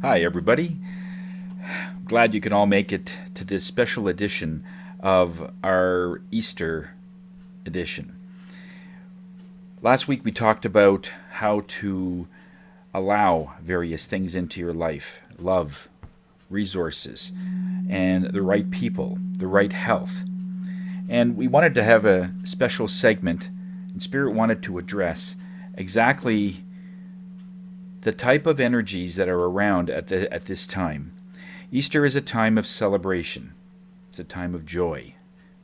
Hi, everybody. Glad you can all make it to this special edition of our Easter edition. Last week we talked about how to allow various things into your life: love, resources, and the right people, the right health. And we wanted to have a special segment, and Spirit wanted to address exactly the type of energies that are around at this time. Easter is a time of celebration. It's a time of joy.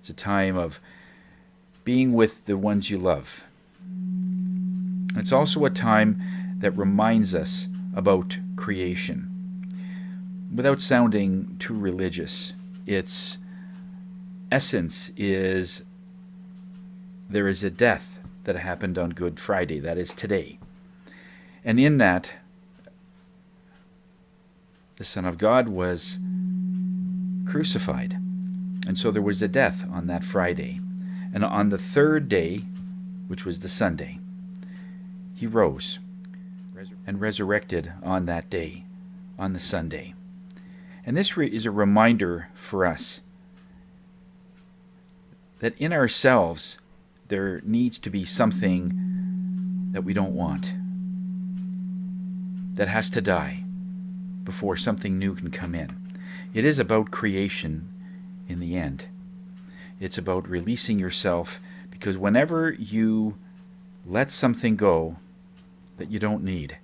It's a time of being with the ones you love. It's also a time that reminds us about creation. Without sounding too religious, its essence is there is a death that happened on Good Friday, that is today. And in that, the Son of God was crucified. And so there was a death on that Friday. And on the third day, which was the Sunday, he rose and resurrected on that day, on the Sunday. And this is a reminder for us that in ourselves there needs to be something that we don't want, that has to die before something new can come in. It is about creation in the end. It's about releasing yourself, because whenever you let something go that you don't need,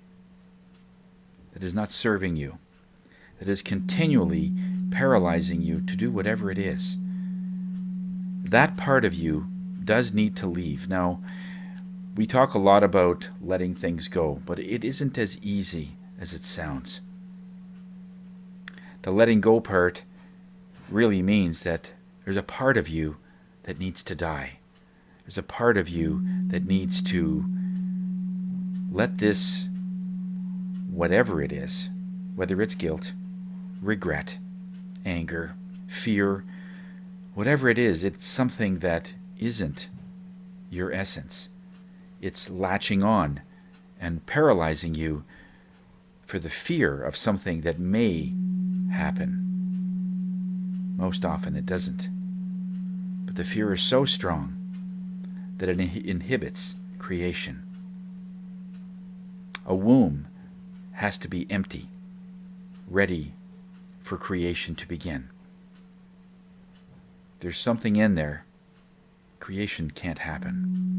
that is not serving you, that is continually paralyzing you to do whatever it is, that part of you does need to leave. Now, we talk a lot about letting things go, but it isn't as easy as it sounds. The letting go part really means that there's a part of you that needs to die. There's a part of you that needs to let this, whatever it is, whether it's guilt, regret, anger, fear, whatever it is, it's something that isn't your essence. It's latching on and paralyzing you for the fear of something that may happen. Most often it doesn't. But the fear is so strong that it inhibits creation. A womb has to be empty, ready for creation to begin. There's something in there. Creation can't happen.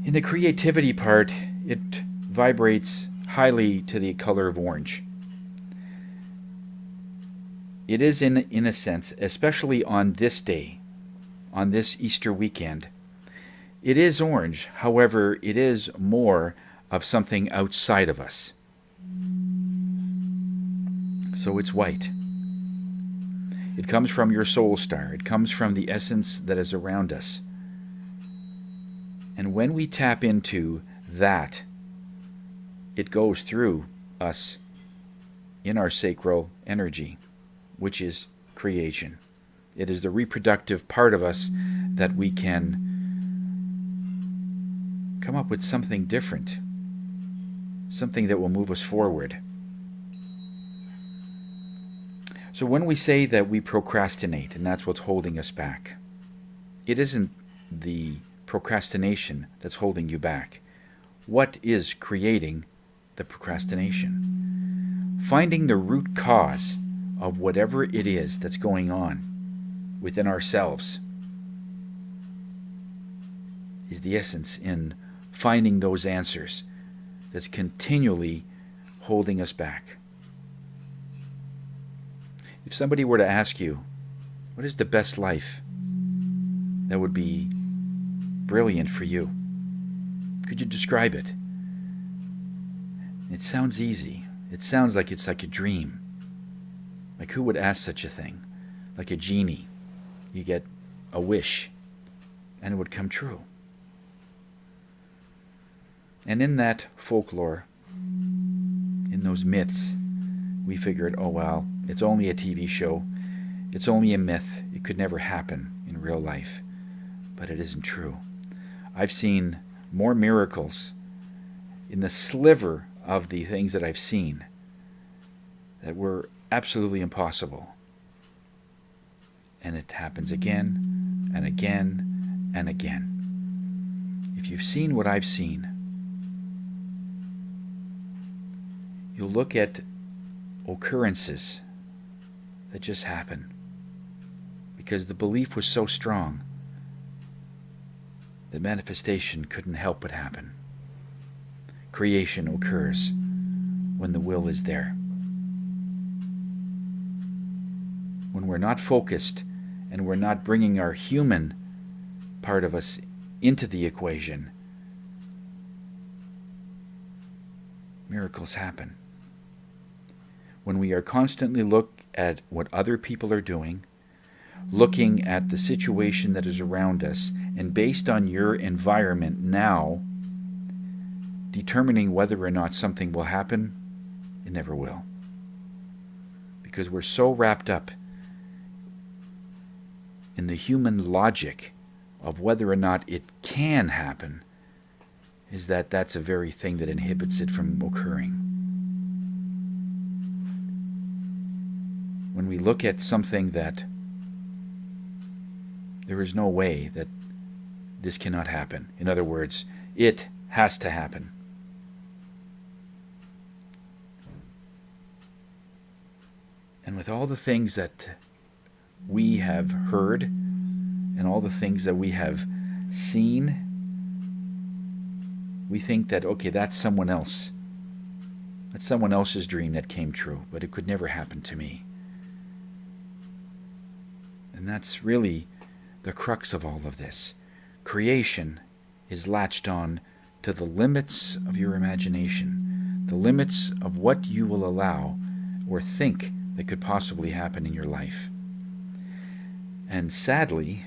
In the creativity part, it vibrates highly to the color of orange. It is in a sense, especially on this day, on this Easter weekend, it is orange. However, it is more of something outside of us. So it's white. It comes from your soul star. It comes from the essence that is around us. And when we tap into that, it goes through us in our sacral energy, which is creation. It is the reproductive part of us that we can come up with something different, something that will move us forward. So when we say that we procrastinate and that's what's holding us back, it isn't the procrastination that's holding you back. What is creating the procrastination? Finding the root cause of whatever it is that's going on within ourselves is the essence in finding those answers that's continually holding us back. If somebody were to ask you, what is the best life that would be brilliant for you? Could you describe it? It sounds easy. It sounds like it's like a dream. Like who would ask such a thing? Like a genie. You get a wish and it would come true. And in that folklore, in those myths, we figured, oh well, it's only a TV show. It's only a myth. It could never happen in real life. But it isn't true. I've seen more miracles in the sliver of the things that I've seen that were absolutely impossible. And it happens again and again and again. If you've seen what I've seen, you'll look at occurrences that just happen because the belief was so strong that manifestation couldn't help but happen. Creation occurs when the will is there. When we're not focused and we're not bringing our human part of us into the equation, miracles happen. When we are constantly look at what other people are doing, looking at the situation that is around us, and based on your environment now, determining whether or not something will happen, it never will. Because we're so wrapped up in the human logic of whether or not it can happen, is that that's a very thing that inhibits it from occurring. When we look at something that there is no way that this cannot happen. In other words, it has to happen. And with all the things that we have heard and all the things that we have seen, we think that, okay, that's someone else. That's someone else's dream that came true, but it could never happen to me. And that's really the crux of all of this. Creation is latched on to the limits of your imagination, the limits of what you will allow or think that could possibly happen in your life. And sadly,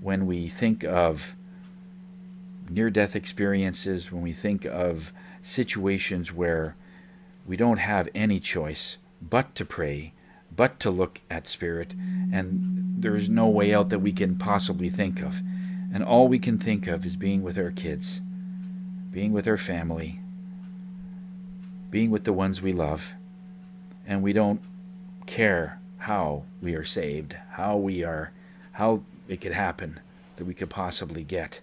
when we think of near-death experiences, when we think of situations where we don't have any choice but to pray, but to look at spirit, and there is no way out that we can possibly think of. And all we can think of is being with our kids, being with our family, being with the ones we love, and we don't care how we are saved, how it could happen that we could possibly get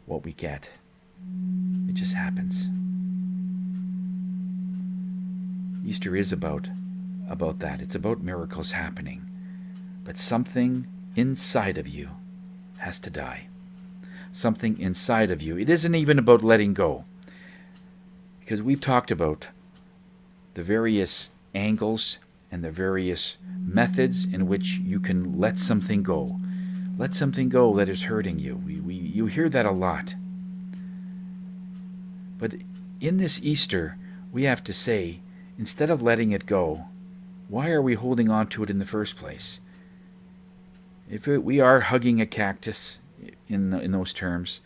what we get. It just happens. Easter is about that. It's about miracles happening. But something inside of you has to die. Something inside of you. It isn't even about letting go. Because we've talked about the various angles and the various methods in which you can let something go. Let something go that is hurting you. You hear that a lot. But in this Easter, we have to say, instead of letting it go, why are we holding on to it in the first place? If we are hugging a cactus in those terms,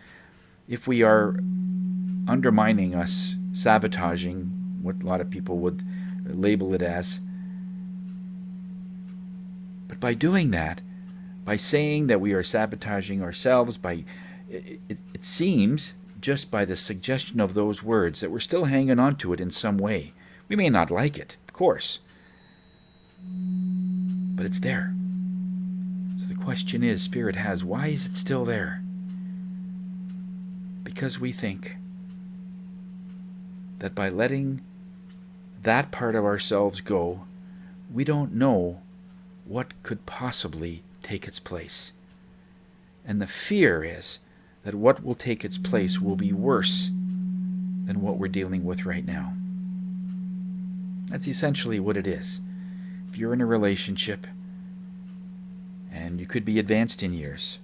if we are undermining us, sabotaging, what a lot of people would label it as, but by doing that, by saying that we are sabotaging ourselves, it seems, just by the suggestion of those words, that we're still hanging on to it in some way. We may not like it, of course, but it's there. So the question is, Spirit has, why is it still there? Because we think that by letting that part of ourselves go, we don't know what could possibly take its place. And the fear is that what will take its place will be worse than what we're dealing with right now. That's essentially what it is. If you're in a relationship, and you could be advanced in years,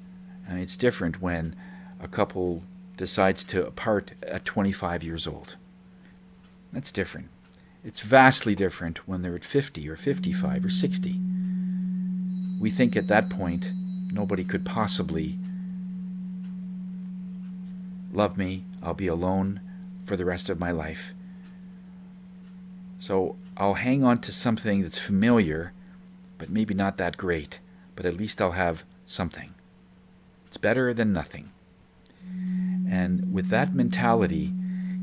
it's different when a couple decides to part at 25 years old. That's different. It's vastly different when they're at 50 or 55 or 60. We think at that point, nobody could possibly love me. I'll be alone for the rest of my life. So I'll hang on to something that's familiar, but maybe not that great. But at least I'll have something. It's better than nothing. And with that mentality,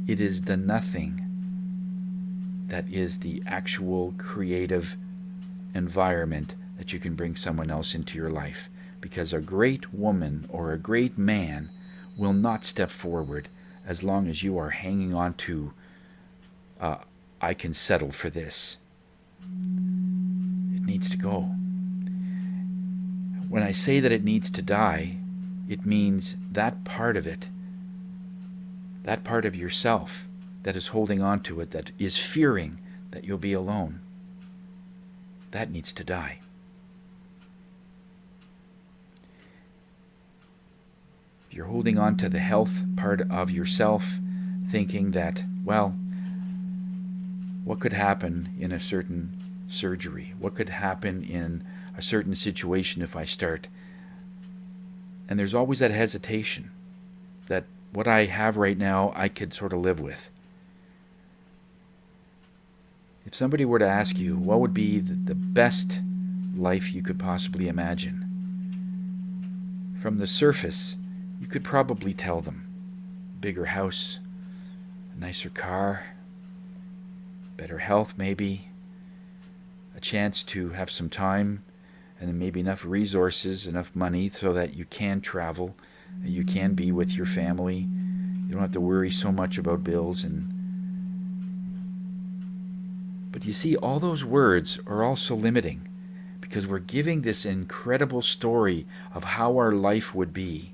It is the nothing that is the actual creative environment that you can bring someone else into your life. Because a great woman or a great man will not step forward as long as you are hanging on to, I can settle for this. It needs to go. When I say that it needs to die, it means that part of it, that part of yourself that is holding on to it, that is fearing that you'll be alone, that needs to die. You're holding on to the health part of yourself, thinking that, well, what could happen in a certain surgery? What could happen in a certain situation if I start? And there's always that hesitation that what I have right now, I could sort of live with. If somebody were to ask you, what would be the best life you could possibly imagine? From the surface, you could probably tell them. Bigger house, a nicer car, better health maybe, a chance to have some time, and then maybe enough resources, enough money so that you can travel, and you can be with your family. You don't have to worry so much about bills. But you see, all those words are also limiting, because we're giving this incredible story of how our life would be,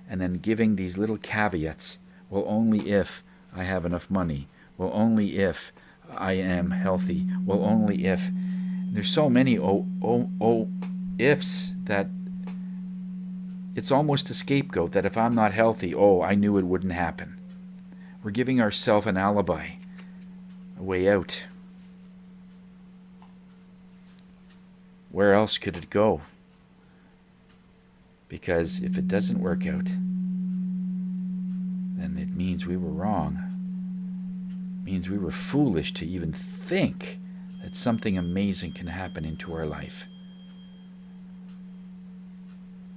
and then giving these little caveats. Well, only if I have enough money. Well, only if I am healthy. Well, only if. There's so many ifs that it's almost a scapegoat, that if I'm not healthy, I knew it wouldn't happen. We're giving ourselves an alibi, a way out. Where else could it go? Because if it doesn't work out, then it means we were wrong. It means we were foolish to even think that something amazing can happen into our life.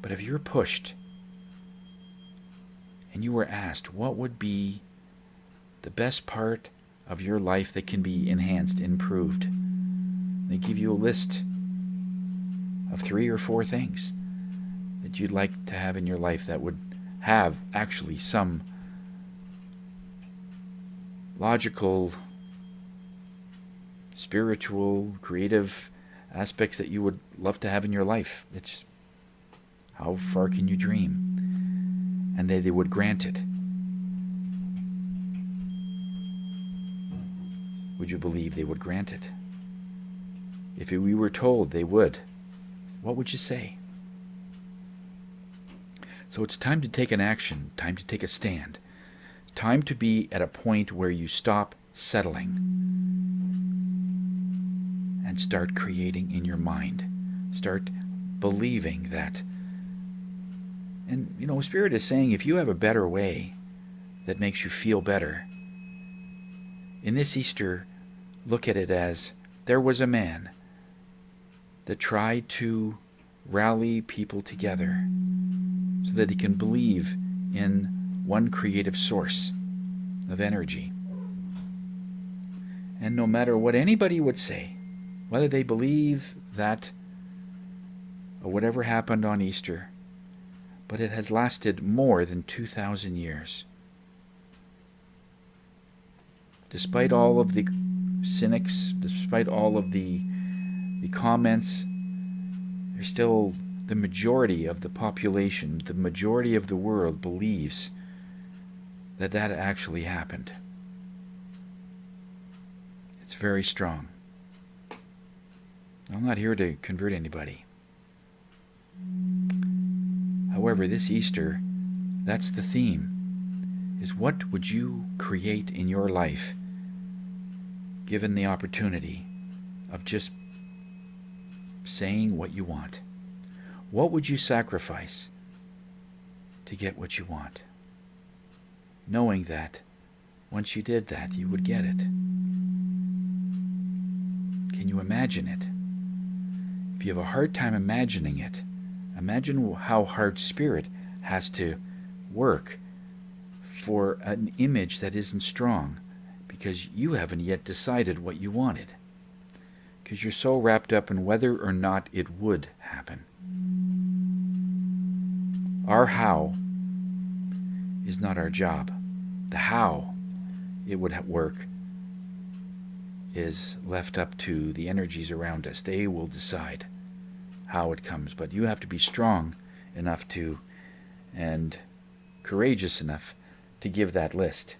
But if you're pushed and you were asked what would be the best part of your life that can be enhanced, improved, they give you a list of 3 or 4 things that you'd like to have in your life that would have actually some logical, spiritual, creative aspects that you would love to have in your life. It's how far can you dream? And they would grant it. Would you believe they would grant it? If we were told they would, what would you say? So it's time to take an action, time to take a stand, time to be at a point where you stop settling and start creating in your mind. Start believing that. And, Spirit is saying, if you have a better way that makes you feel better, in this Easter, look at it as there was a man that tried to rally people together so that he can believe in one creative source of energy. And no matter what anybody would say, whether they believe that or whatever happened on Easter, but it has lasted more than 2,000 years. Despite all of the cynics, despite all of the comments, there's still the majority of the population, the majority of the world believes that actually happened. It's very strong. I'm not here to convert anybody. However, this Easter, that's the theme, is what would you create in your life given the opportunity of just saying what you want? What would you sacrifice to get what you want? Knowing that once you did that, you would get it. Can you imagine it? If you have a hard time imagining it, imagine how hard Spirit has to work for an image that isn't strong because you haven't yet decided what you wanted. Because you're so wrapped up in whether or not it would happen. Our how is not our job. The how it would work is left up to the energies around us. They will decide how it comes. But you have to be strong enough to, and courageous enough to give that list.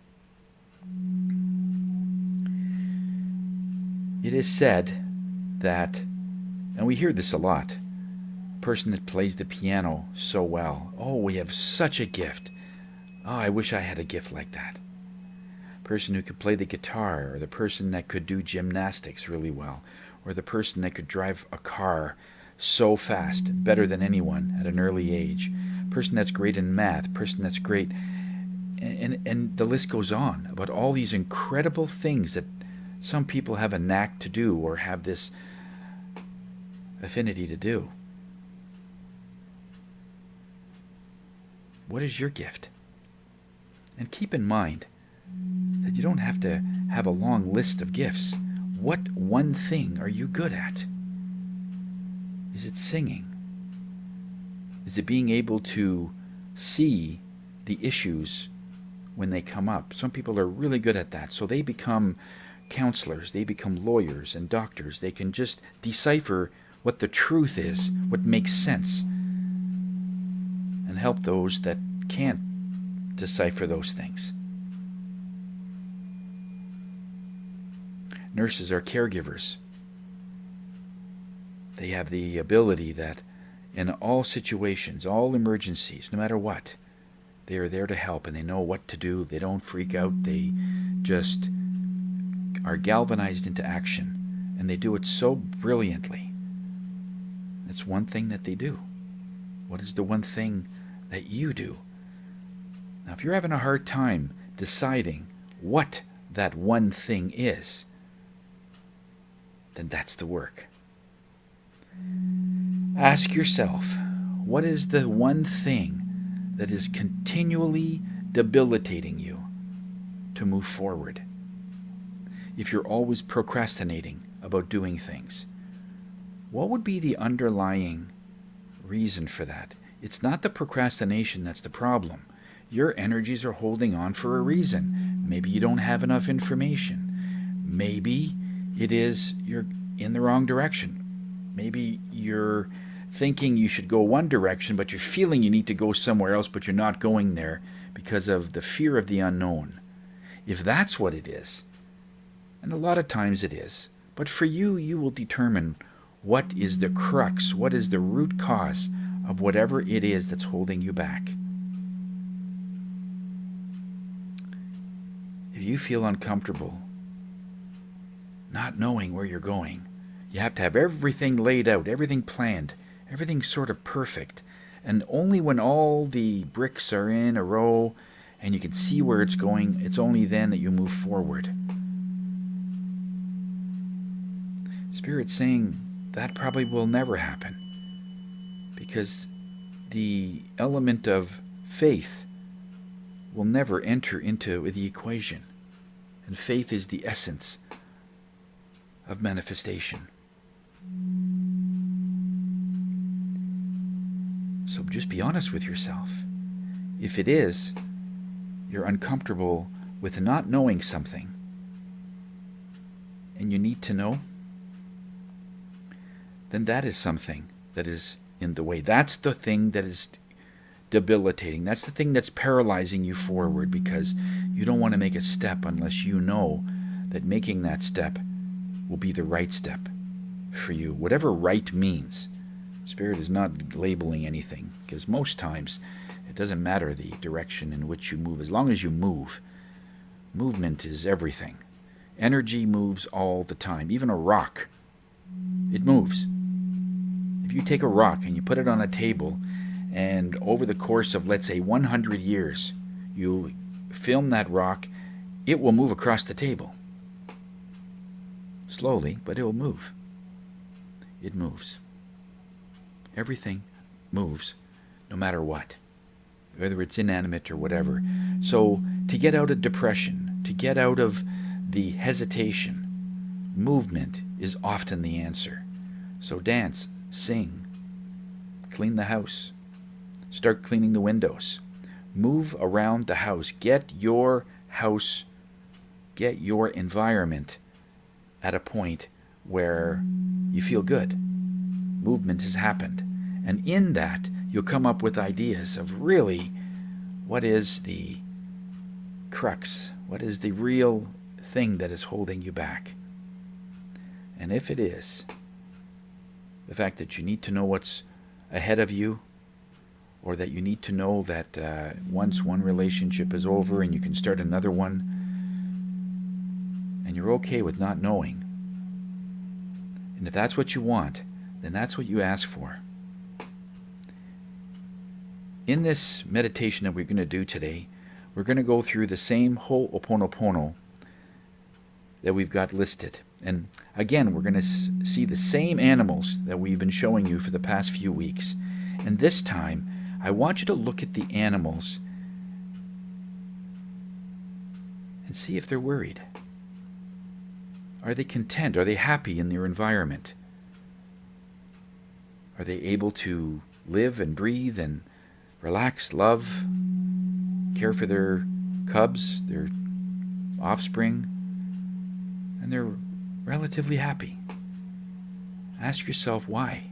It is said that, and we hear this a lot, a person that plays the piano so well, oh, we have such a gift. Oh, I wish I had a gift like that. Person who could play the guitar, or the person that could do gymnastics really well, or the person that could drive a car so fast, better than anyone at an early age, person that's great in math, person that's great, and the list goes on about all these incredible things that some people have a knack to do or have this affinity to do. What is your gift? And keep in mind that you don't have to have a long list of gifts. What one thing are you good at? Is it singing? Is it being able to see the issues when they come up? Some people are really good at that, so they become counselors, they become lawyers and doctors. They can just decipher what the truth is, what makes sense, and help those that can't decipher those things. Nurses are caregivers. They have the ability that in all situations, all emergencies, no matter what, they are there to help and they know what to do. They don't freak out. They just are galvanized into action, and they do it so brilliantly. It's one thing that they do. What is the one thing that you do? Now, if you're having a hard time deciding what that one thing is, then that's the work. Ask yourself, what is the one thing that is continually debilitating you to move forward? If you're always procrastinating about doing things, what would be the underlying reason for that? It's not the procrastination that's the problem. Your energies are holding on for a reason. Maybe you don't have enough information. Maybe it is you're in the wrong direction. Maybe you're thinking you should go one direction, but you're feeling you need to go somewhere else, but you're not going there because of the fear of the unknown. If that's what it is, and a lot of times it is, but for you, you will determine what is the crux, what is the root cause of whatever it is that's holding you back. If you feel uncomfortable not knowing where you're going, you have to have everything laid out, everything planned, everything sort of perfect. And only when all the bricks are in a row and you can see where it's going, it's only then that you move forward. Spirit's saying that probably will never happen, because the element of faith will never enter into the equation. And faith is the essence of manifestation. So just be honest with yourself. If it is, you're uncomfortable with not knowing something, and you need to know, then that is something that is in the way. That's the thing that is debilitating. That's the thing that's paralyzing you forward, because you don't want to make a step unless you know that making that step will be the right step for you. Whatever right means. Spirit is not labeling anything, because most times it doesn't matter the direction in which you move, as long as you move. Movement is everything. Energy moves all the time. Even a rock, it moves. If you take a rock and you put it on a table, and over the course of, let's say, 100 years, you film that rock, it will move across the table. Slowly, but it will move. It moves. Everything moves, no matter what, whether it's inanimate or whatever. So to get out of depression, to get out of the hesitation. Movement is often the answer. So dance, sing, clean the house, start cleaning the windows, move around the house, get your house, get your environment at a point where you feel good. Movement has happened. And in that, you'll come up with ideas of really what is the crux, what is the real thing that is holding you back. And if it is the fact that you need to know what's ahead of you, or that you need to know that once one relationship is over and you can start another one, and you're okay with not knowing, and if that's what you want, then that's what you ask for. In this meditation that we're going to do today, we're going to go through the same Ho'oponopono that we've got listed. And again, we're going to see the same animals that we've been showing you for the past few weeks. And this time, I want you to look at the animals and see if they're worried. Are they content? Are they happy in their environment? Are they able to live and breathe and relax, love, care for their cubs, their offspring, and they're relatively happy? Ask yourself why.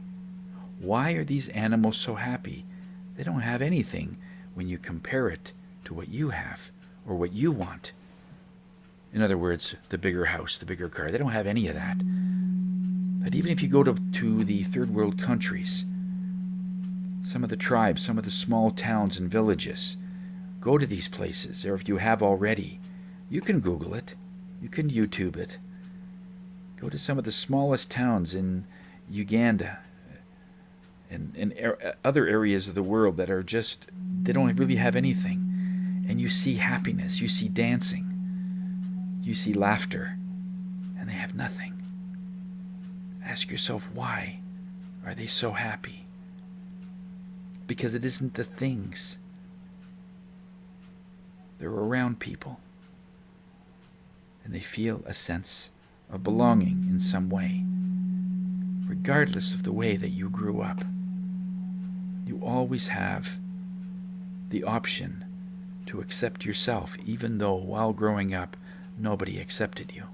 Why are these animals so happy? They don't have anything when you compare it to what you have or what you want. In other words, the bigger house, the bigger car. They don't have any of that. But even if you go to the third world countries, some of the tribes, some of the small towns and villages, go to these places, or if you have already, you can Google it, you can YouTube it. Go to some of the smallest towns in Uganda and other areas of the world that are just, they don't really have anything. And you see happiness, you see dancing, you see laughter, and they have nothing. Ask yourself, why are they so happy? Because it isn't the things. They're around people, and they feel a sense of belonging in some way, regardless of the way that you grew up. You always have the option to accept yourself, even though while growing up, nobody accepted you.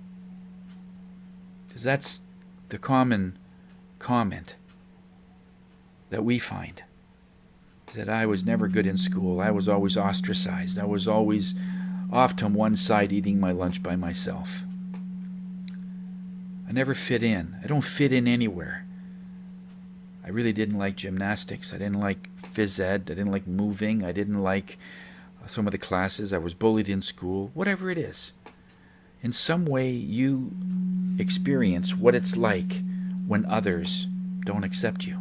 Because that's the common comment that we find, is that I was never good in school. I was always ostracized. I was always off to one side eating my lunch by myself. I never fit in. I don't fit in anywhere. I really didn't like gymnastics. I didn't like phys ed. I didn't like moving. I didn't like some of the classes. I was bullied in school. Whatever it is. In some way, you experience what it's like when others don't accept you.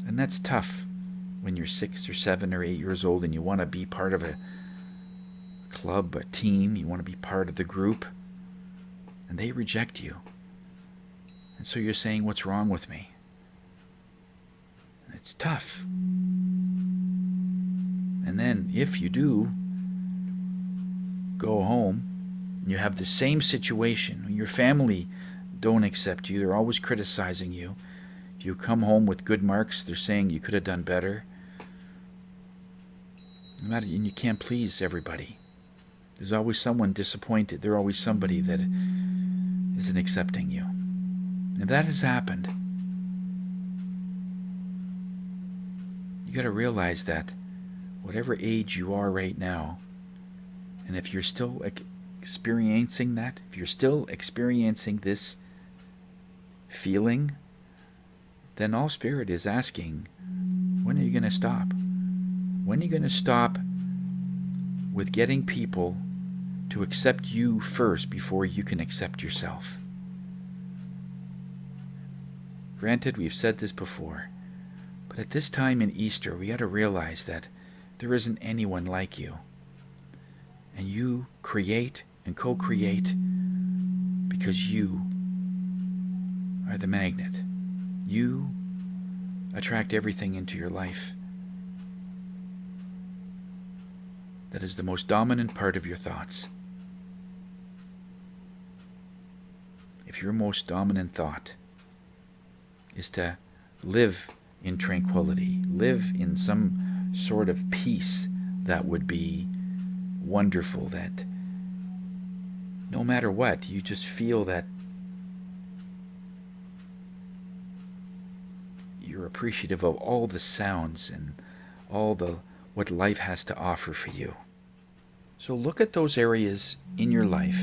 And that's tough when you're 6 or 7 or 8 years old and you want to be part of a club, a team. You want to be part of the group. And they reject you. And so you're saying, what's wrong with me? And it's tough. And then if you do go home, and you have the same situation, when your family don't accept you, they're always criticizing you. If you come home with good marks, they're saying you could have done better. And you can't please everybody. There's always someone disappointed. There's always somebody that isn't accepting you. And that has happened. You got to realize that whatever age you are right now, and if you're still experiencing that, if you're still experiencing this feeling, then all Spirit is asking, when are you going to stop? When are you going to stop with getting people to accept you first before you can accept yourself? Granted, we've said this before, but at this time in Easter, we got to realize that there isn't anyone like you. And you create and co-create because you are the magnet. You attract everything into your life. that is the most dominant part of your thoughts. If your most dominant thought is to live in tranquility, live in some sort of peace that would be wonderful, that no matter what, you just feel that you're appreciative of all the sounds and all the what life has to offer for you. So look at those areas in your life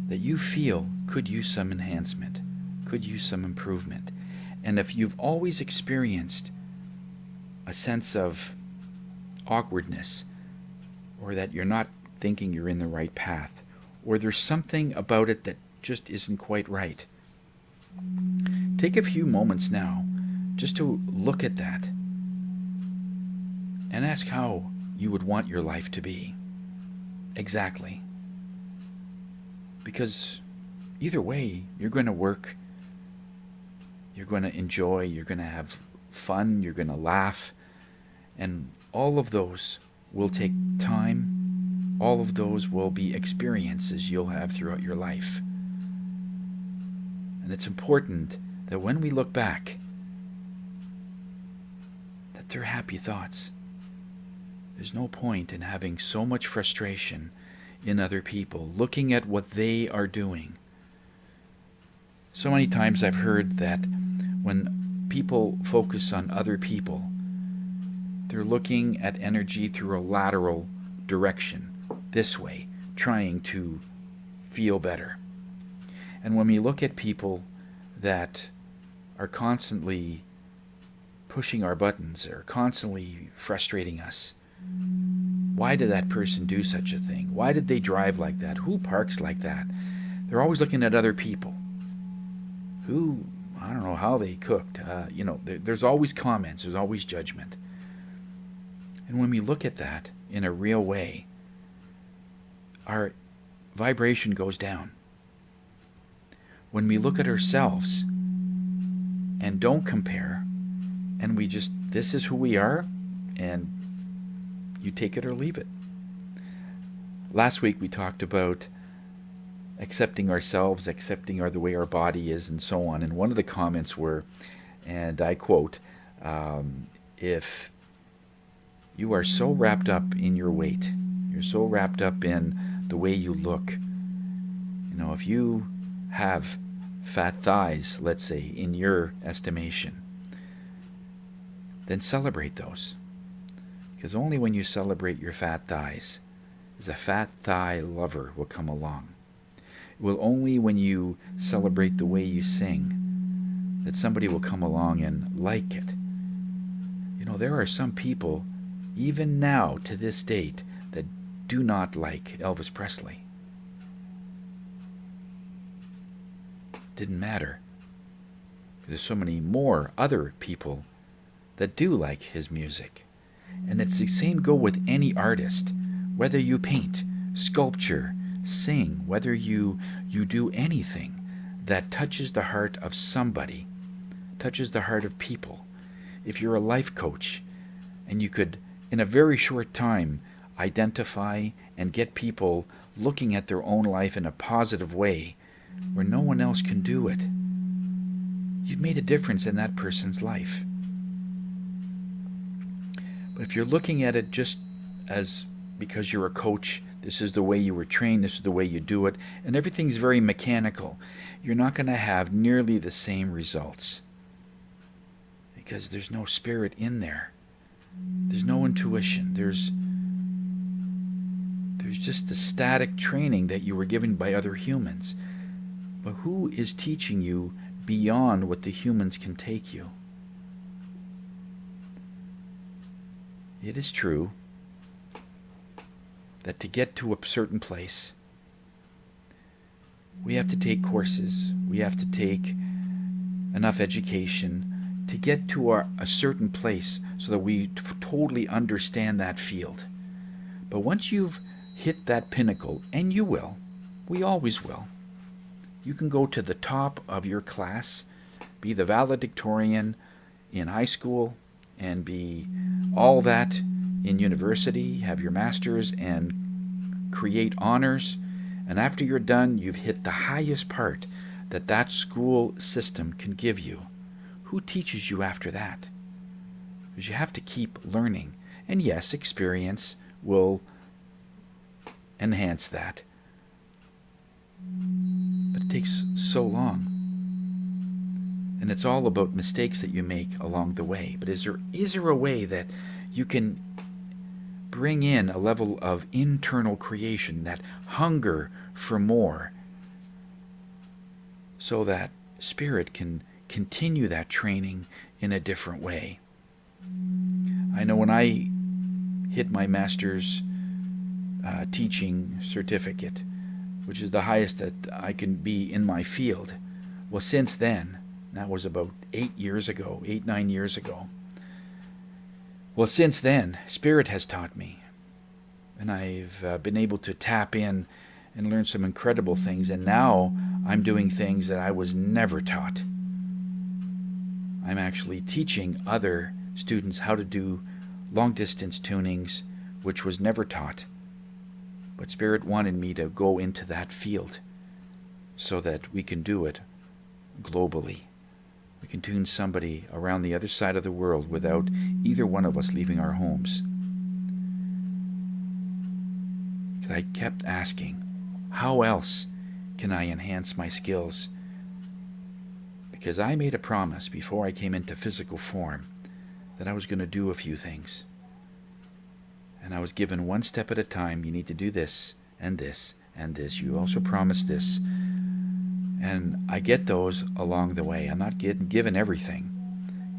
that you feel could use some enhancement, could use some improvement. And if you've always experienced a sense of awkwardness, or that you're not thinking you're in the right path, or there's something about it that just isn't quite right, take a few moments now just to look at that and ask how you would want your life to be. Exactly. Because either way, you're going to work, you're going to enjoy, you're going to have fun, you're going to laugh, and all of those will take time. All of those will be experiences you'll have throughout your life. And it's important that when we look back, that they're happy thoughts. There's no point in having so much frustration in other people, looking at what they are doing. So many times I've heard that when people focus on other people, they're looking at energy through a lateral direction, this way, trying to feel better. And when we look at people that are constantly pushing our buttons, or constantly frustrating us, why did that person do such a thing? Why did they drive like that? Who parks like that? They're always looking at other people. Who, I don't know how they cooked. There's always comments, there's always judgment. And when we look at that in a real way, our vibration goes down. When we look at ourselves and don't compare, and we just, this is who we are, and you take it or leave it. Last week we talked about accepting ourselves, accepting the way our body is, and so on. And one of the comments were, and I quote, if you are so wrapped up in your weight, you're so wrapped up in the way you look, if you have fat thighs, let's say, in your estimation, then celebrate those. Because only when you celebrate your fat thighs is a fat thigh lover will come along. It will only when you celebrate the way you sing that somebody will come along and like it. There are some people, even now to this date, that do not like Elvis Presley. Didn't matter. There's so many more other people that do like his music. And it's the same go with any artist. Whether you paint, sculpture, sing, whether you do anything that touches the heart of somebody, touches the heart of people. If you're a life coach and you could, in a very short time, identify and get people looking at their own life in a positive way where no one else can do it, you've made a difference in that person's life. But if you're looking at it just as because you're a coach, this is the way you were trained, this is the way you do it, and everything's very mechanical, you're not going to have nearly the same results. Because there's no spirit in there. There's no intuition. There's just the static training that you were given by other humans. But who is teaching you beyond what the humans can take you? It is true that to get to a certain place, we have to take courses, we have to take enough education to get to a certain place so that we totally understand that field. But once you've hit that pinnacle, and you will, we always will, you can go to the top of your class, be the valedictorian in high school, and be all that in university, have your master's, and create honors. And after you're done, you've hit the highest part that that school system can give you. Who teaches you after that? Because you have to keep learning. And yes, experience will enhance that. But it takes so long. And it's all about mistakes that you make along the way. But is there a way that you can bring in a level of internal creation, that hunger for more, so that spirit can continue that training in a different way? I know when I hit my master's teaching certificate, which is the highest that I can be in my field, well, since then, that was about 8, 9 years ago. Well, since then, Spirit has taught me. And I've been able to tap in and learn some incredible things. And now I'm doing things that I was never taught. I'm actually teaching other students how to do long-distance tunings, which was never taught. But Spirit wanted me to go into that field so that we can do it globally. We can tune somebody around the other side of the world without either one of us leaving our homes. I kept asking, how else can I enhance my skills? Because I made a promise before I came into physical form that I was going to do a few things. And I was given one step at a time. You need to do this and this and this. You also promised this. And I get those along the way. I'm not given everything.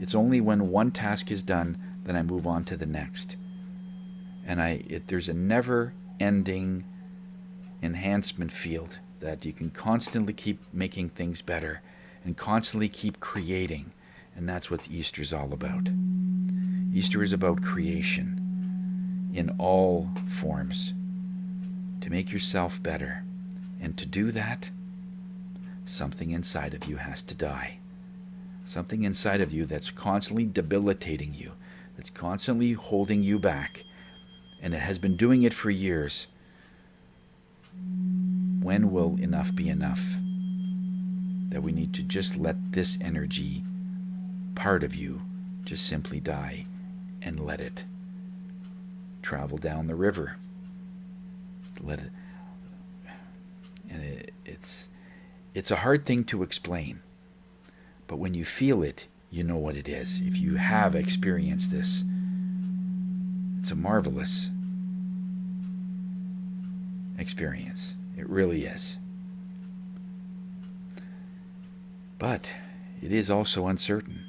It's only when one task is done that I move on to the next. And there's a never-ending enhancement field that you can constantly keep making things better and constantly keep creating. And that's what Easter's all about. Easter is about creation in all forms, to make yourself better. And to do that, something inside of you has to die. Something inside of you that's constantly debilitating you, that's constantly holding you back, and it has been doing it for years. When will enough be enough? That we need to just let this energy, part of you, just simply die and let it travel down the river. Let it, and it's a hard thing to explain, but when you feel it, you know what it is. If you have experienced this, it's a marvelous experience. It really is. But it is also uncertain.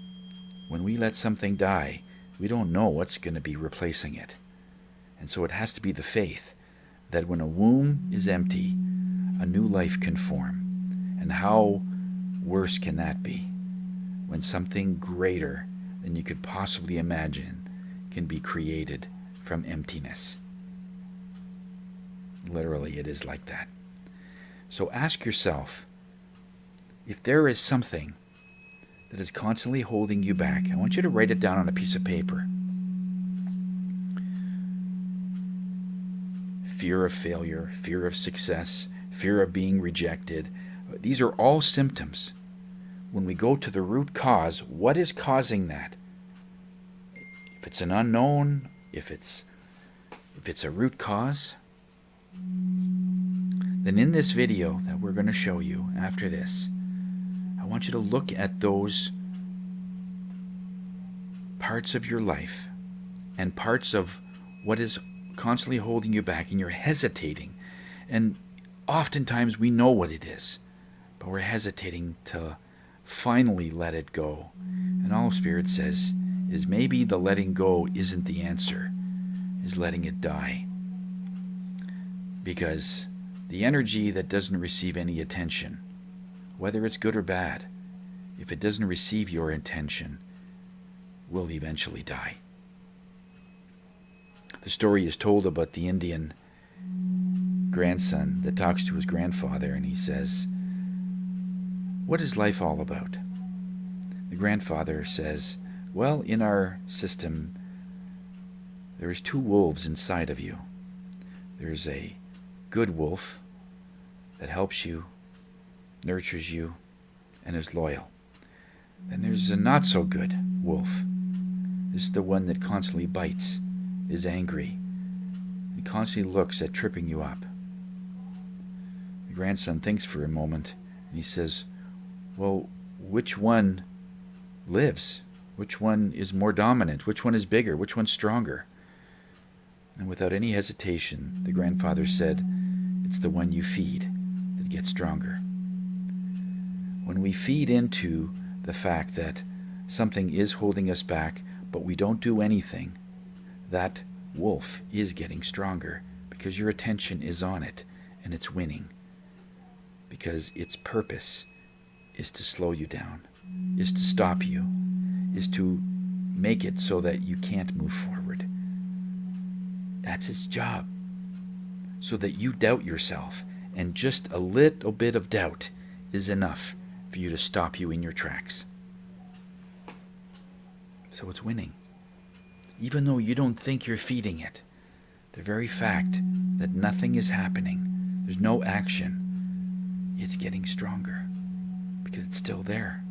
When we let something die, we don't know what's going to be replacing it. And so it has to be the faith that when a womb is empty, a new life can form. And how worse can that be? When something greater than you could possibly imagine can be created from emptiness. Literally, it is like that. So ask yourself, if there is something that is constantly holding you back, I want you to write it down on a piece of paper. Fear of failure, fear of success, fear of being rejected. These are all symptoms. When we go to the root cause, what is causing that? If it's an unknown, if it's a root cause, then in this video that we're going to show you after this, I want you to look at those parts of your life and parts of what is constantly holding you back, and you're hesitating. And oftentimes we know what it is, but we're hesitating to finally let it go. And all Spirit says is maybe the letting go isn't the answer, is letting it die. Because the energy that doesn't receive any attention, whether it's good or bad, if it doesn't receive your intention, will eventually die. The story is told about the Indian grandson that talks to his grandfather, and he says, "What is life all about?" The grandfather says, "Well, in our system, There's two wolves inside of you. There's a good wolf that helps you, nurtures you, and is loyal. Then there's a not so good wolf. This is the one that constantly bites, is angry, and constantly looks at tripping you up. The grandson thinks for a moment, and he says, well, which one lives? Which one is more dominant? Which one is bigger? Which one's stronger? And without any hesitation, the grandfather said, it's the one you feed that gets stronger. When we feed into the fact that something is holding us back, but we don't do anything, that wolf is getting stronger because your attention is on it and it's winning. Because its purpose is to slow you down, is to stop you, is to make it so that you can't move forward. That's its job. So that you doubt yourself, and just a little bit of doubt is enough for you to stop you in your tracks. So it's winning. Even though you don't think you're feeding it, the very fact that nothing is happening, there's no action, it's getting stronger because it's still there.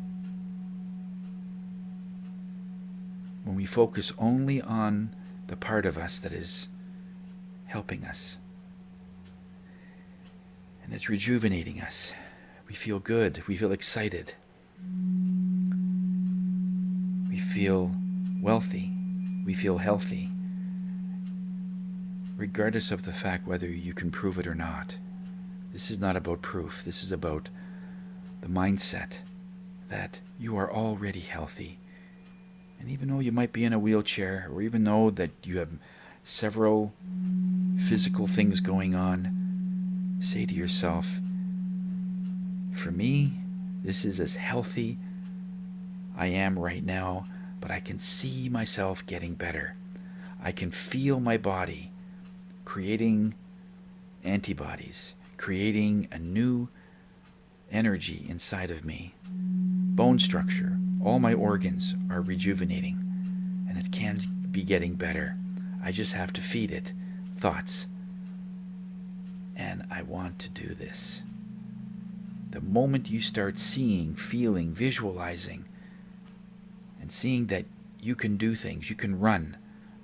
When we focus only on the part of us that is helping us, and it's rejuvenating us, we feel good, we feel excited, we feel wealthy, we feel healthy, regardless of the fact whether you can prove it or not. This is not about proof. This is about the mindset that you are already healthy. And even though you might be in a wheelchair, or even though that you have several physical things going on, say to yourself, for me, this is as healthy I am right now, but I can see myself getting better. I can feel my body creating antibodies, creating a new energy inside of me. Bone structure, all my organs are rejuvenating, and it can be getting better. I just have to feed it thoughts. And I want to do this. The moment you start seeing, feeling, visualizing, and seeing that you can do things, you can run,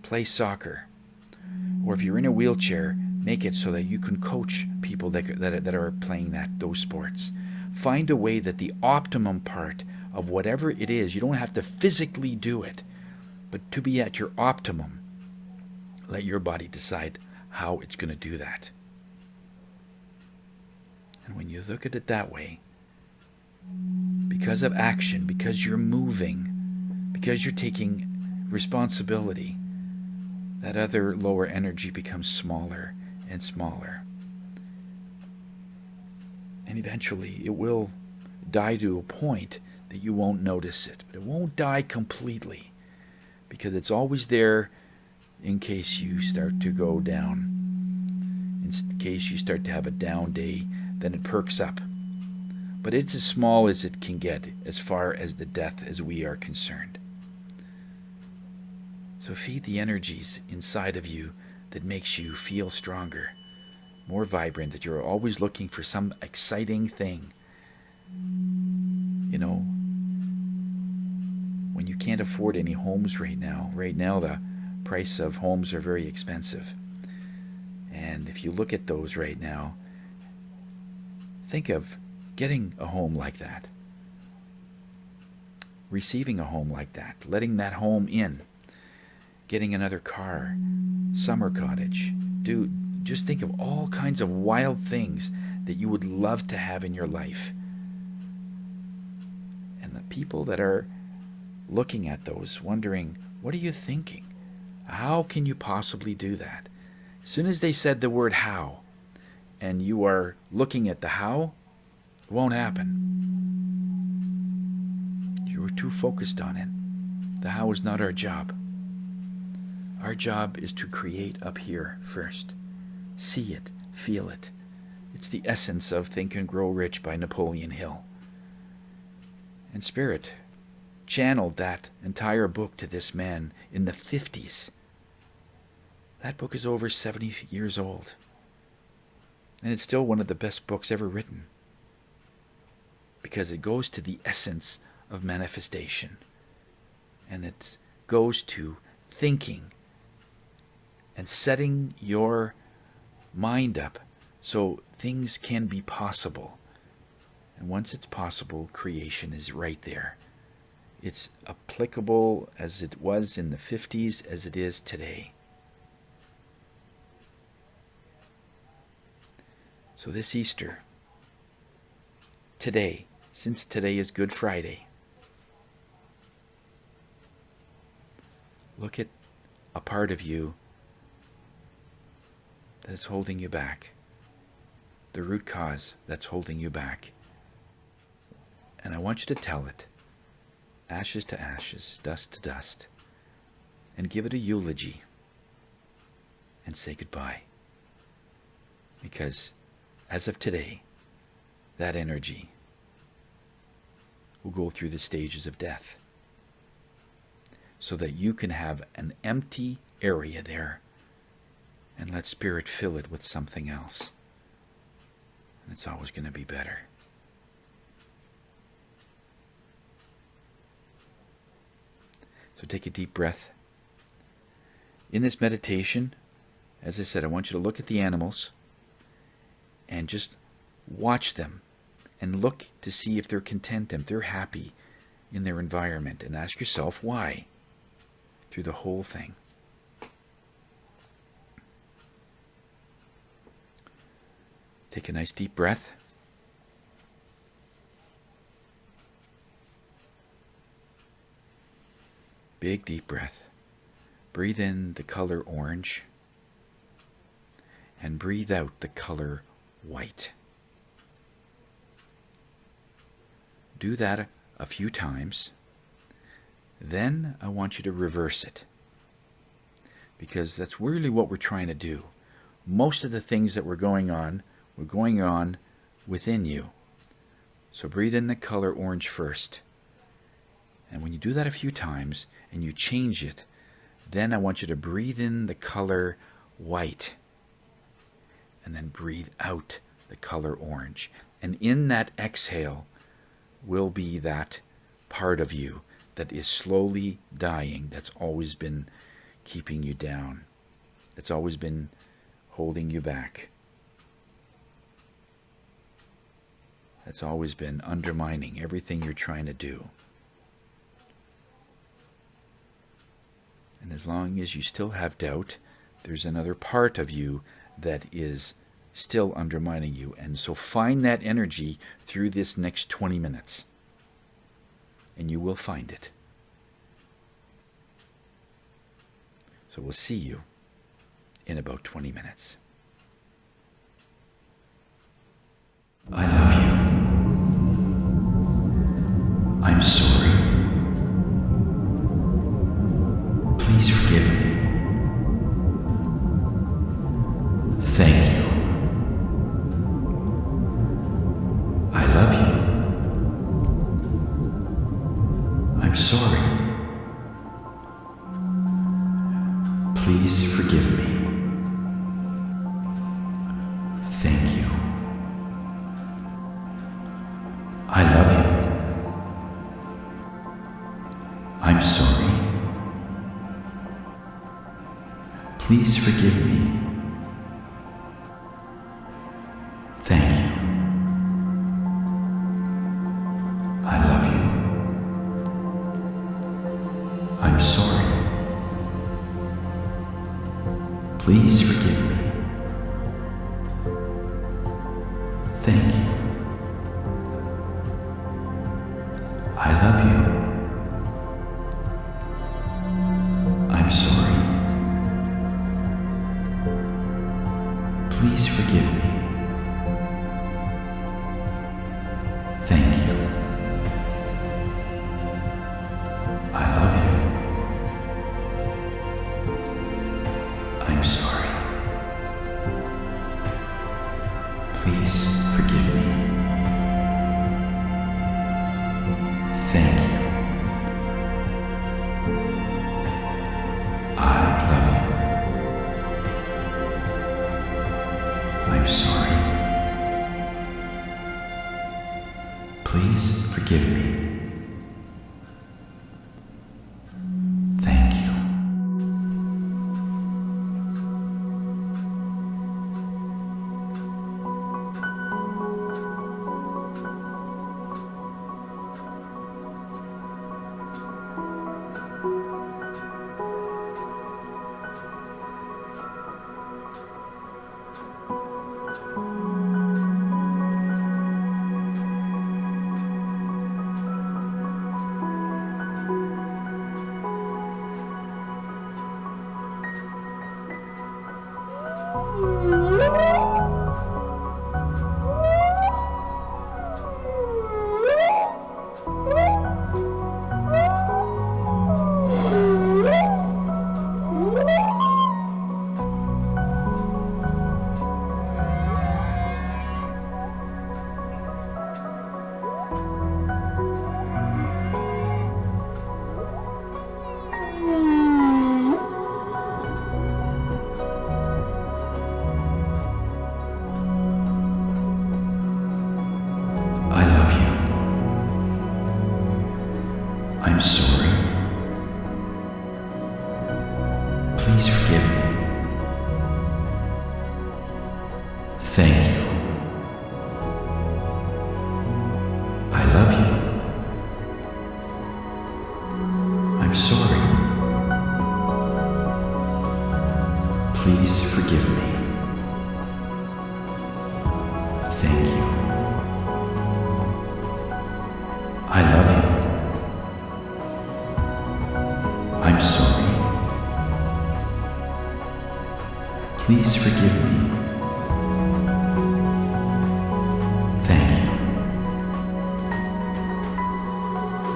play soccer, or if you're in a wheelchair, make it so that you can coach people that are playing those sports. Find a way that the optimum part of whatever it is, you don't have to physically do it, but to be at your optimum, let your body decide how it's going to do that. And when you look at it that way, because of action, because you're moving, because you're taking responsibility, that other lower energy becomes smaller and smaller. And eventually it will die to a point that you won't notice it. But it won't die completely, because it's always there in case you start to go down. In case you start to have a down day, then it perks up. But it's as small as it can get as far as the death as we are concerned. So feed the energies inside of you that makes you feel stronger, more vibrant, that you're always looking for some exciting thing. You know, when you can't afford any homes right now the price of homes are very expensive. And if you look at those right now, think of getting a home like that, receiving a home like that, letting that home in, getting another car, summer cottage. Just think of all kinds of wild things that you would love to have in your life. And the people that are looking at those, wondering, what are you thinking? How can you possibly do that? As soon as they said the word how, and you are looking at the how, it won't happen. You're too focused on it. The how is not our job. Our job is to create up here first. See it, feel it. It's the essence of Think and Grow Rich by Napoleon Hill. And Spirit channeled that entire book to this man in the 50s. That book is over 70 years old. And it's still one of the best books ever written. Because it goes to the essence of manifestation. And it goes to thinking and setting your mind up so things can be possible. And once it's possible, creation is right there. It's applicable as it was in the 50s as it is today. So this Easter, today, since today is Good Friday, look at a part of you that's holding you back, the root cause that's holding you back. And I want you to tell it, ashes to ashes, dust to dust, and give it a eulogy and say goodbye. Because as of today, that energy will go through the stages of death so that you can have an empty area there and let Spirit fill it with something else. And it's always going to be better. So take a deep breath. In this meditation, as I said, I want you to look at the animals and just watch them and look to see if they're content and if they're happy in their environment, and ask yourself why through the whole thing. Take a nice deep breath. Big deep breath. Breathe in the color orange and breathe out the color white. Do that a few times. Then I want you to reverse it, because that's really what we're trying to do. Most of the things that were going on within you. So breathe in the color orange first. And when you do that a few times and you change it, then I want you to breathe in the color white and then breathe out the color orange. And in that exhale will be that part of you that is slowly dying, that's always been keeping you down, that's always been holding you back, that's always been undermining everything you're trying to do. And as long as you still have doubt, there's another part of you that is still undermining you. And so find that energy through this next 20 minutes. And you will find it. So we'll see you in about 20 minutes. I love you. I'm sorry. Please forgive me. Thank you. I love you. I'm sorry. Please forgive me. Thank you. I love you. I'm sorry. Please forgive me. Thank you. I love you. I'm sorry. Please forgive me. Thank you. I love you. I'm sorry. Please forgive me. Thank you. I love you. I'm sorry. forgive me. Thank you. I love you. I'm sorry. Please forgive me. Thank you. I love you. I'm sorry. Please forgive me. Thank you. I love you. I'm sorry. Please forgive me. Thank you.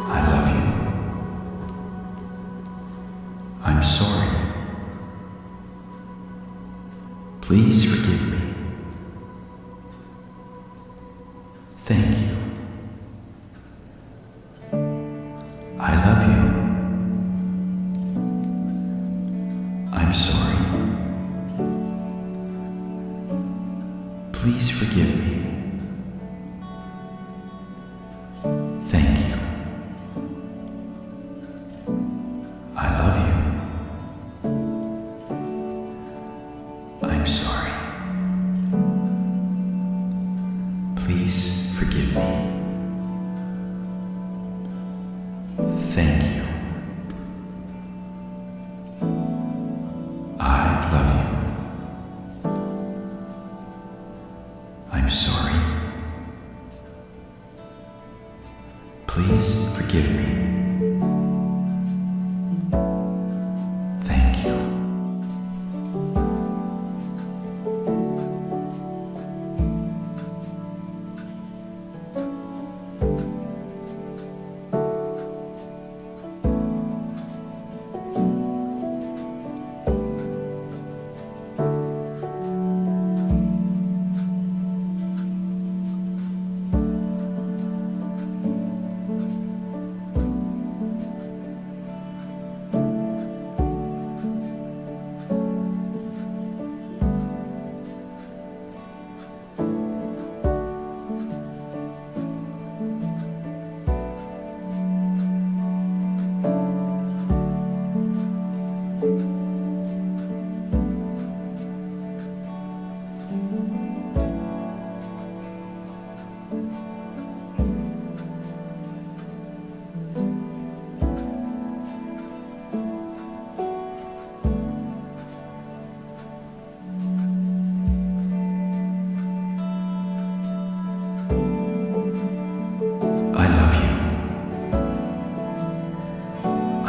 I love you. I'm sorry. Please forgive me. Thank you. I love you. I'm sorry. Please forgive me. Thank you. I love you. I'm sorry. Please forgive me. Thank you. I love you. I'm sorry. Please forgive me. Thank you. I love you.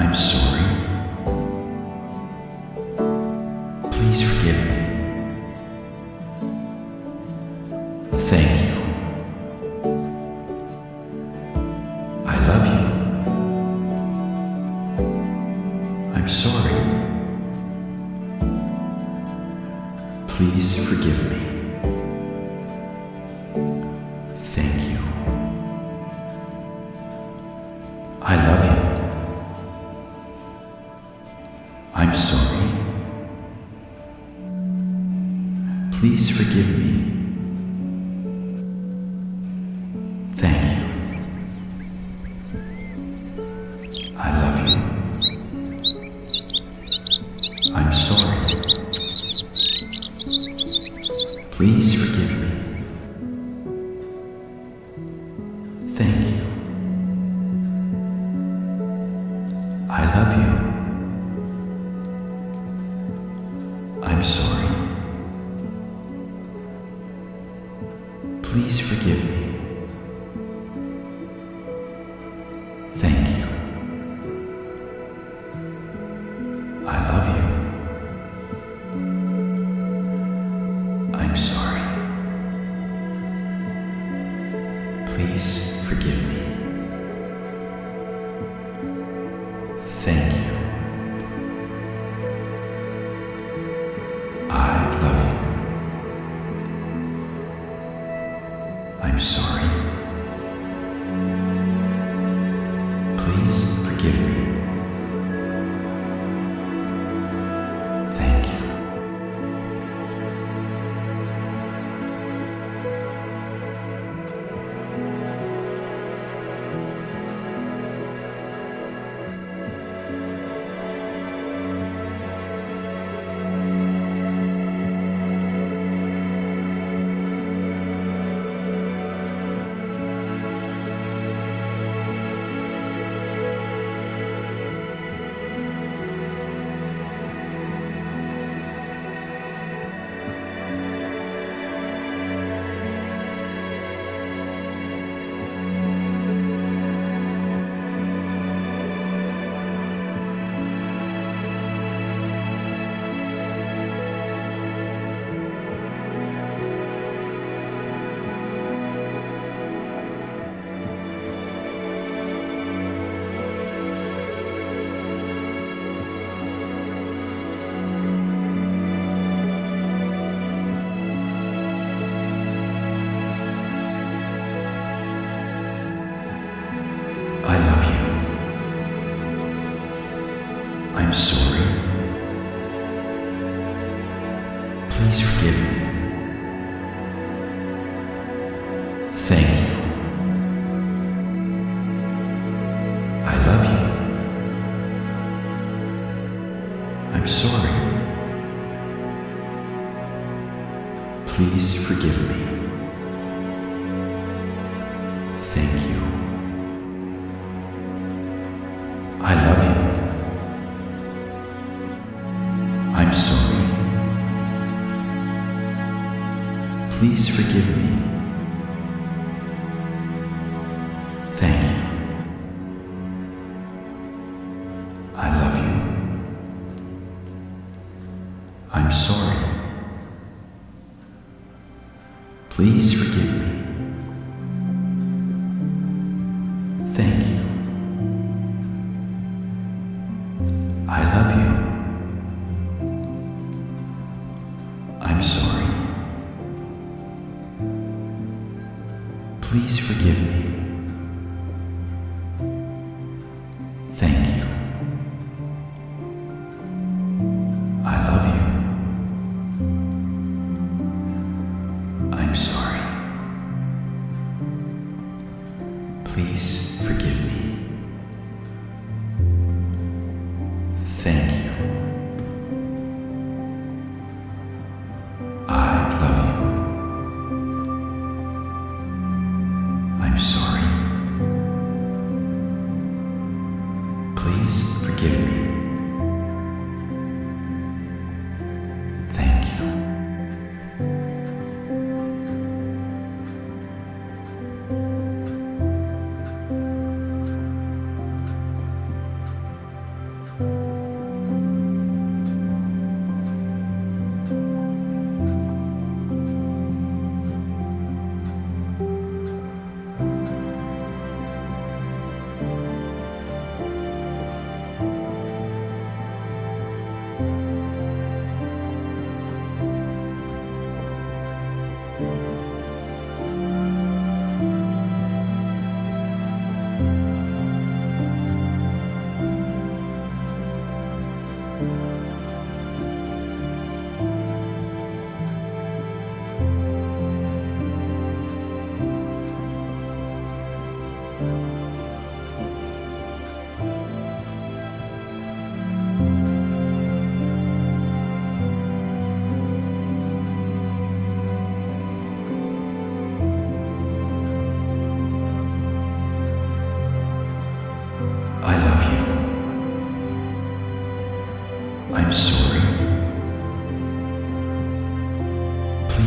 I'm sorry. Please forgive me. Thank you. I love you. I'm sorry. Please forgive me. Thank you. I love you. I'm sorry. Please forgive me. Thank you. Please forgive me. Thank you. I love you. I'm sorry. Please forgive me. Thank you. I love you. I'm sorry. Please forgive me. Thank you. I love you. I'm sorry. Please forgive me. Thank you. I love you. I'm sorry. Please forgive me. Thank you. I love you. I'm sorry. Please forgive me. Thank you. I love you. I'm sorry. Please forgive me. Thank you. I love you. I'm sorry. Please forgive me. Thank you. I love you. I'm sorry. Please forgive me. Thank you. I love you. I'm sorry. Please forgive me. Thank you. I love you. I'm sorry.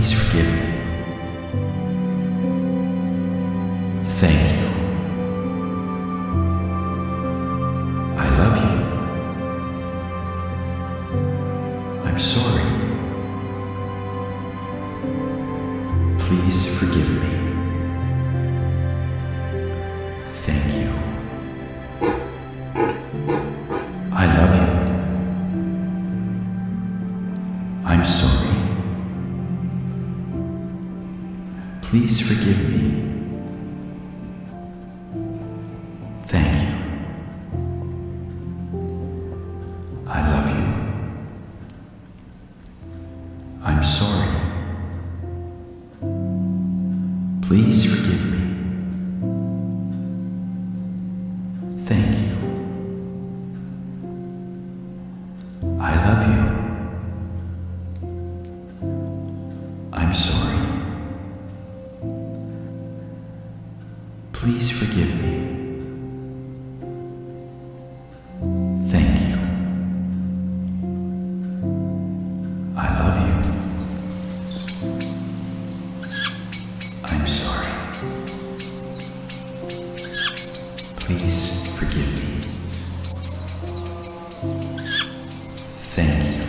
Please forgive me. Thank you. I love you. I'm sorry. Please forgive me. Thank you. I love you. I'm sorry. Please forgive me. Thank you. I love you. I'm sorry. Please forgive me. Thank you. I love you. I'm sorry. Please forgive me. Thank you. I love you. I'm sorry. Please forgive me. Thank you.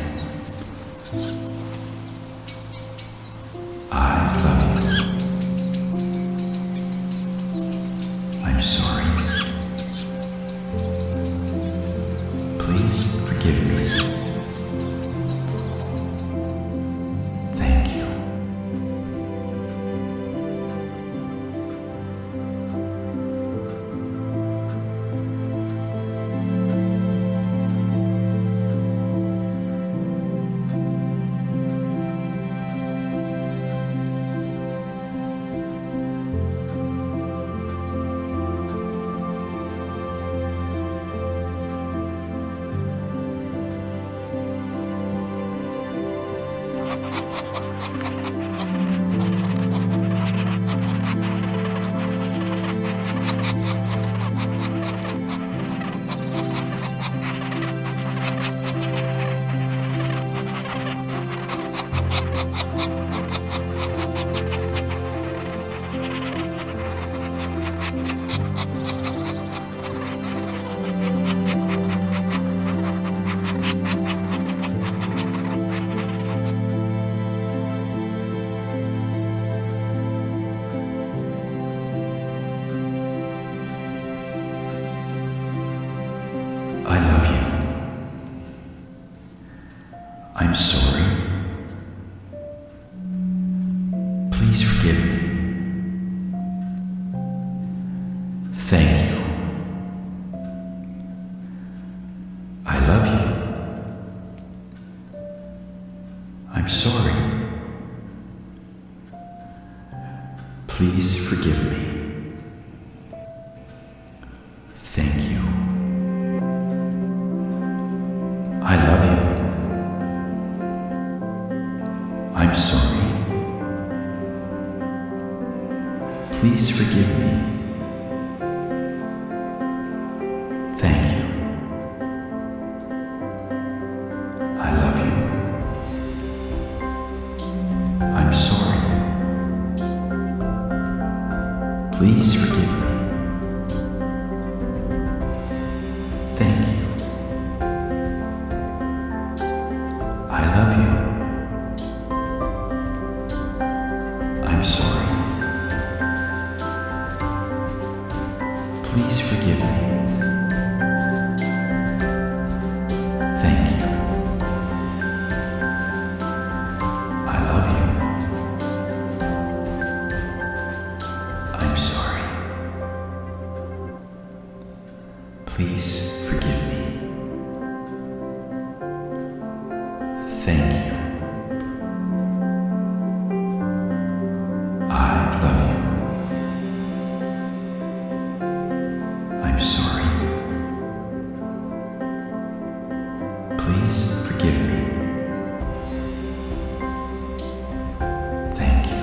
I love you. I'm sorry. Please forgive me. Thank you. I love you. I'm sorry. Please forgive me. Thank you. I love you. I'm sorry. Please forgive me. Thank you. I love you. I'm sorry. Please forgive me. Thank you. I love you. I'm sorry. Please forgive me. Thank you. I love you. I'm sorry. Please forgive me. Thank you. I love you. I'm sorry. Please forgive me. Thank you. I love you. I'm sorry. Please forgive me. Thank you.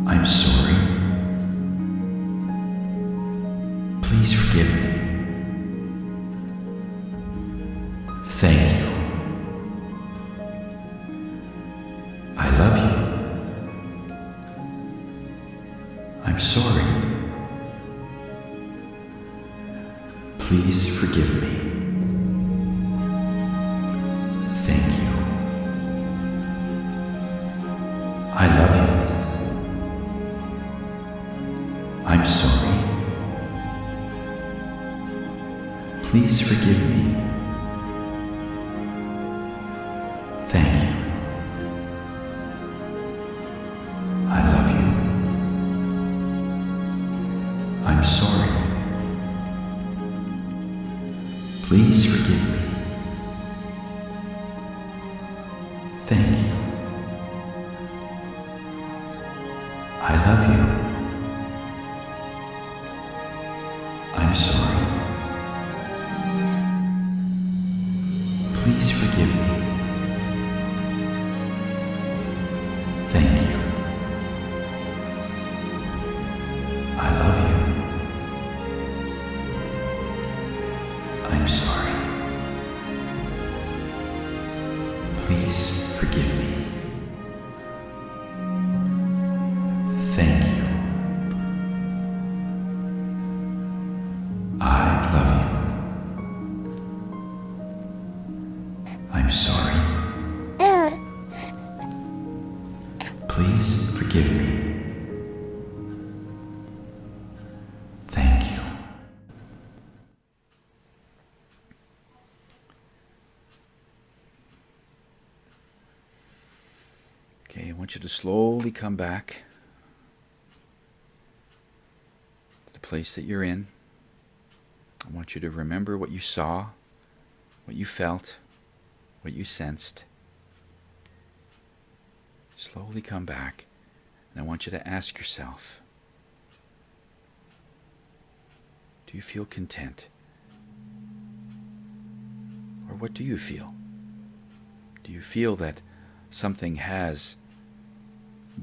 I'm sorry. Please forgive me. Thank you. I love you. I'm sorry. Please forgive me. Thank you. I love you. I'm sorry. Please forgive me. Thank you. I love you. I'm sorry. Please forgive me. Thank you. I love you. I'm sorry. Please forgive me. Thank you. I love you. I'm sorry. Please forgive me. Thank you. I love you. I'm sorry. Please forgive me. Thank you. Okay, I want you to slowly come back to the place that you're in. I want you to remember what you saw, what you felt, what you sensed. Slowly come back, and I want you to ask yourself, do you feel content? Or what do you feel? Do you feel that something has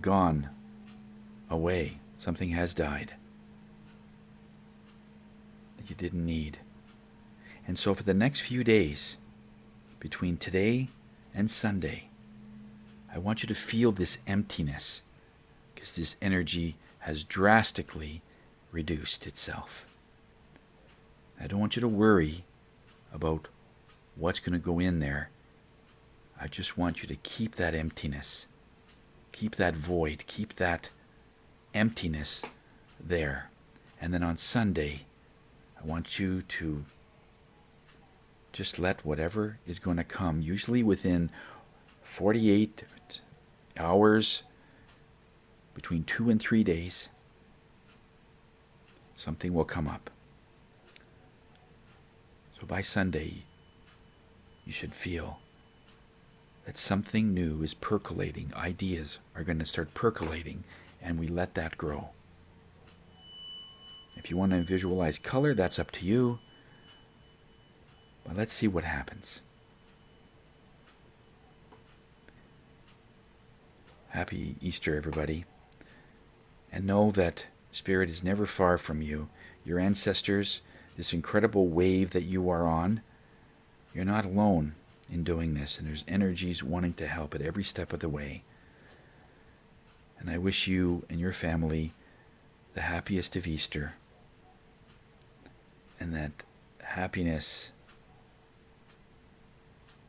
gone away, something has died that you didn't need? And so for the next few days, between today and Sunday, I want you to feel this emptiness, because this energy has drastically reduced itself. I don't want you to worry about what's going to go in there. I just want you to keep that emptiness, keep that void, keep that emptiness there. And then on Sunday, I want you to just let whatever is going to come, usually within 48 hours, between 2 and 3 days, something will come up. So by Sunday, you should feel that something new is percolating. Ideas are going to start percolating, and we let that grow. If you want to visualize color, that's up to you. But let's see what happens. Happy Easter, everybody. And know that Spirit is never far from you. Your ancestors, this incredible wave that you are on, you're not alone in doing this. And there's energies wanting to help at every step of the way. And I wish you and your family the happiest of Easter. And that happiness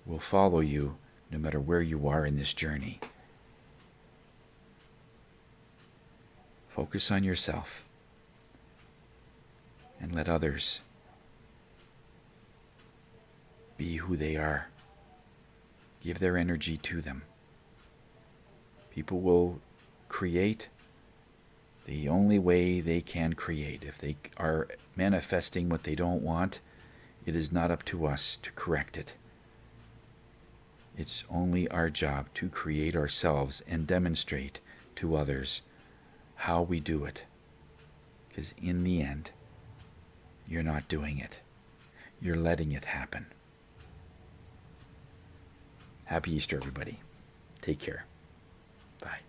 will follow you no matter where you are in this journey. Focus on yourself and let others be who they are. Give their energy to them. People will create the only way they can create. If they are manifesting what they don't want, it is not up to us to correct it. It's only our job to create ourselves and demonstrate to others how we do it. Because in the end, you're not doing it. You're letting it happen. Happy Easter, everybody. Take care. Bye.